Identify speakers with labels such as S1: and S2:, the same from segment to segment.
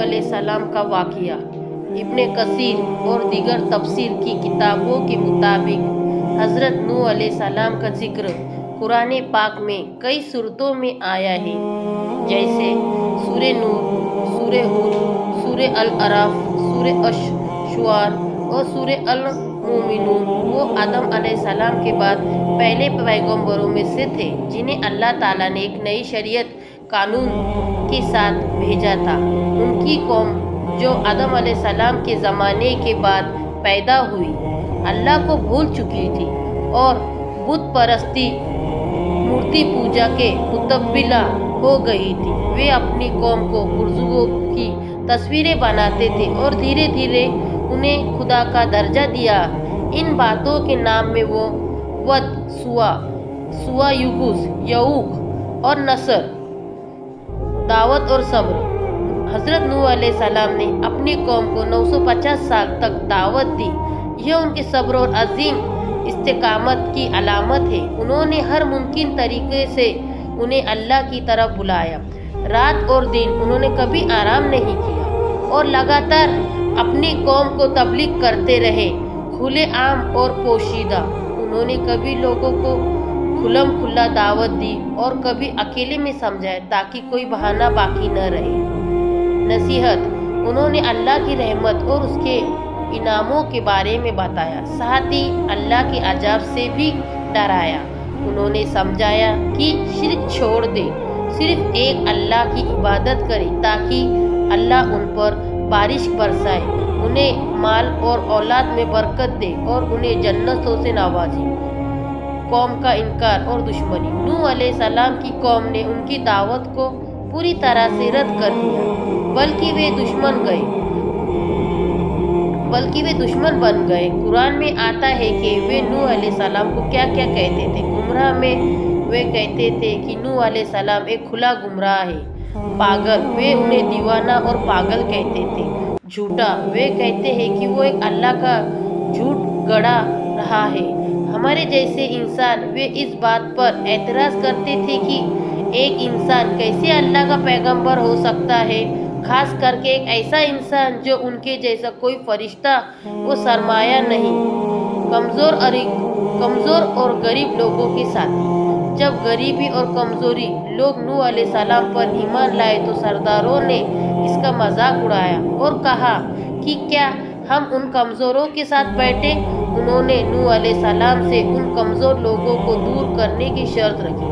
S1: علیہ السلام کا واقعہ ابن کثیر اور دیگر تفسیر کی کتابوں کے مطابق حضرت نوح علیہ السلام کا ذکر قرآن پاک میں کئی صورتوں میں آیا ہے، جیسے سورہ نوح، سورہ ہود، سورہ الاعراف، سورہ الشعراء اور سورہ المومنون۔ وہ آدم علیہ السلام کے بعد پہلے پیغمبروں میں سے تھے جنہیں اللہ تعالیٰ نے ایک نئی شریعت قانون کے ساتھ بھیجا تھا۔ ان کی قوم جو آدم علیہ السلام کے زمانے کے بعد پیدا ہوئی، اللہ کو بھول چکی تھی اور بت پرستی، مورتی پوجا کے متبلہ ہو گئی تھی۔ وہ اپنی قوم کو بزرگوں کی تصویریں بناتے تھے اور دھیرے دھیرے انہیں خدا کا درجہ دیا۔ ان باتوں کے نام میں وہ ود، سوا، یغوث، یعوق اور نصر، دعوت اور صبر۔ حضرت نوح علیہ السلام نے اپنی قوم کو 950 سال تک دعوت دی۔ یہ ان کے صبر اور عظیم استقامت کی علامت ہے۔ انہوں نے ہر ممکن طریقے سے انہیں اللہ کی طرف بلایا۔ رات اور دن انہوں نے کبھی آرام نہیں کیا اور لگاتار اپنی قوم کو تبلیغ کرتے رہے، کھلے عام اور پوشیدہ۔ انہوں نے کبھی لوگوں کو کھلم کھلا دعوت دی اور کبھی اکیلے میں سمجھایا تاکہ کوئی بہانہ باقی نہ رہے۔ نصیحت: انہوں نے اللہ کی رحمت اور اس کے انعاموں کے بارے میں بتایا، ساتھ ہی اللہ کے عذاب سے بھی ڈرایا۔ انہوں نے سمجھایا کہ شرک چھوڑ دے، صرف ایک اللہ کی عبادت کرے تاکہ اللہ ان پر بارش برسائے، انہیں مال اور اولاد میں برکت دے اور انہیں جنتوں سے نوازے۔ قوم کا انکار اور دشمنی: نوح علیہ السلام کی قوم نے ان کی دعوت کو پوری طرح سے رد کر دیا، بلکہ وہ دشمن بن گئے۔ قرآن میں آتا ہے کہ وہ نوح علیہ السلام کو کیا کیا کہتے تھے۔ گمراہ میں وہ کہتے تھے کہ نوح علیہ السلام ایک کھلا گمراہ ہے۔ پاگل، وہ انہیں دیوانہ اور پاگل کہتے تھے۔ جھوٹا، وہ کہتے ہیں کہ وہ ایک اللہ کا جھوٹ گڑا رہا ہے۔ ہمارے جیسے انسان، وہ اس بات پر اعتراض کرتے تھے کہ ایک انسان کیسے اللہ کا پیغمبر ہو سکتا ہے، خاص کر کے ایک ایسا انسان جو ان کے جیسا کوئی فرشتہ و سرمایہ نہیں۔ کمزور اور غریب لوگوں کے ساتھی: جب غریبی اور کمزوری لوگ نوح علیہ السلام پر ایمان لائے تو سرداروں نے اس کا مذاق اڑایا اور کہا کہ کیا ہم ان کمزوروں کے ساتھ بیٹھیں۔ انہوں نے نوح علیہ السلام سے ان کمزور لوگوں کو دور کرنے کی شرط رکھی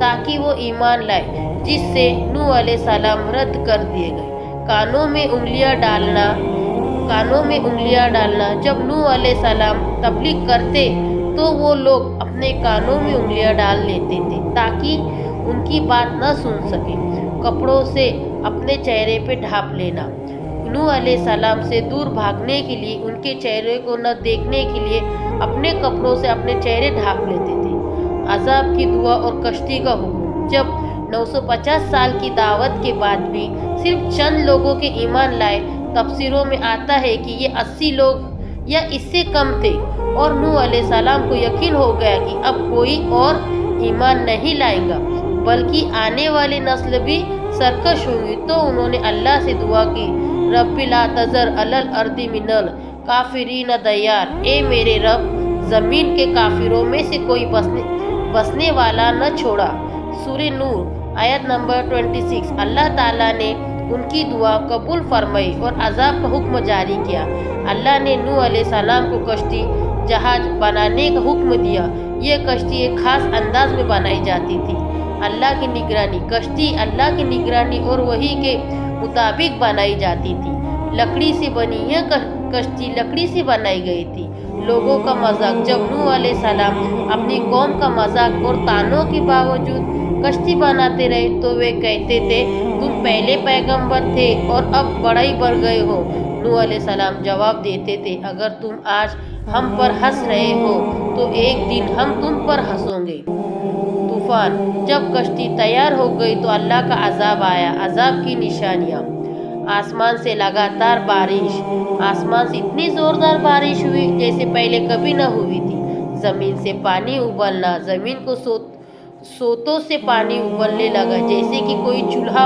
S1: تاکہ وہ ایمان لائے، جس سے نوح علیہ السلام رد کر دیے گئے۔ کانوں میں انگلیاں ڈالنا: جب نوح علیہ السلام تبلیغ کرتے تو وہ لوگ اپنے کانوں میں انگلیاں ڈال لیتے تھے تاکہ ان کی بات نہ سن سکیں۔ کپڑوں سے اپنے چہرے پہ ڈھانپ لینا: نوح علیہ السلام سے دور بھاگنے کے لیے ان کے چہرے کو نہ دیکھنے کے لیے اپنے کپڑوں سے اپنے چہرے ڈھانپ لیتے تھے۔ عذاب کی دعا اور کشتی کا حکم: جب 950 سال کی دعوت کے بعد بھی صرف چند لوگوں کے ایمان لائے، تفسیروں میں آتا ہے کہ یہ 80 لوگ یا اس سے کم تھے، اور نوح علیہ السلام کو یقین ہو گیا کہ اب کوئی اور ایمان نہیں لائے گا بلکہ آنے والی نسل بھی سرکش ہوگی۔ تو انہوں نے اللہ سے دعا کی، رب لا تذر علی الارض من الکافرین دیار، اے میرے رب، زمین کے کافروں میں سے کوئی بسنے والا نہ چھوڑا۔ سورہ نور آیت نمبر 26۔ اللہ تعالیٰ نے ان کی دعا قبول فرمائی اور عذاب کا حکم جاری کیا۔ اللہ نے نوح علیہ السلام کو کشتی جہاز بنانے کا حکم دیا۔ یہ کشتی ایک خاص انداز میں بنائی جاتی تھی۔ اللہ کی نگرانی: کشتی اللہ کی نگرانی اور وحی کے مطابق بنائی جاتی تھی۔ لکڑی سے بنی یہ کشتی لکڑی سے بنائی گئی تھی۔ لوگوں کا مذاق: جب نوح علیہ السلام اپنی قوم کا مذاق اور طعنوں کے باوجود کشتی بناتے رہے تو وہ کہتے تھے، تم پہلے پیغمبر تھے اور اب بڑا ہی بڑھ گئے ہو۔ نوح علیہ السلام جواب دیتے تھے، اگر تم آج ہم پر ہنس رہے ہو تو ایک دن ہم تم پر ہنسیں گے۔ طوفان: جب کشتی تیار ہو گئی تو اللہ کا عذاب آیا۔ عذاب کی نشانیاں: آسمان سے لگاتار بارش: آسمان سے اتنی زوردار بارش ہوئی جیسے پہلے کبھی نہ ہوئی تھی۔ زمین سے پانی ابلنا: زمین کو سوتوں سے پانی ابلنے لگا جیسے کہ کوئی چولہا